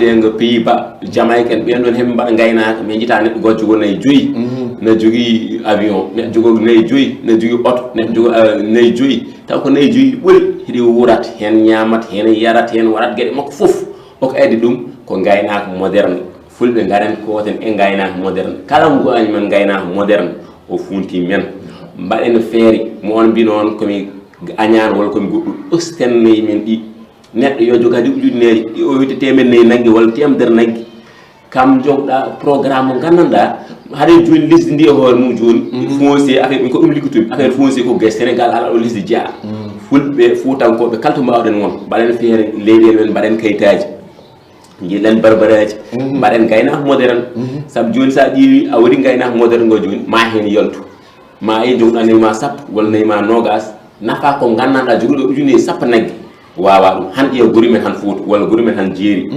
bi'eteengo Pays-Bas Jamaïque en ɓen ɗon heɓe mbaɗa ngaynaaka mais jitaa neɗɗo goto jogoo nayi joyi ne jogii avion neɗɗo jogoo nayi joyi ne jogii oto neɗɗo jogoo nayi joyi taw ko nayi joyi ɓuri hiɗi wurat heen ñaamat heen yarat heen waɗat geɗe makko fof oko addi ɗum ko ngaynaaka moderne fulɓe ngaren kooten e ngaynaaka moderne kala mo go'ani men ngaynaaka moderne o funti men mbaɗen feere mo on mbi noon komi añaan walla komi goɗɗum usten noyi men ɗi neɗɗo yo jogade ujunere o witte temedde nagge walla temedere nagge kam jogɗa programme mo gandanɗa haɗa joni lesdi ndi e hoore mum joni foncier affaire ko ɗum liggotumi affaire foncier ko gue Sénégal ala ɗo lesdi jeeya fulɓe fuutankoɓe kala to mbawɗen won mbaɗen feere leyɗele men mbaɗen kayitaji jillen barbaraji mbaɗen gaynaka moderne saabu joni sa ƴeewi a waɗi gaynaka moderne ngo joni ma hen yaltu ma yi jogɗa nayima sappo walla nayima nogas nafa ko gandanɗa joguiɗo ujunere sappo nagge wawa ɗum han ƴeew guri men han Fouta walla guri men han Jeeri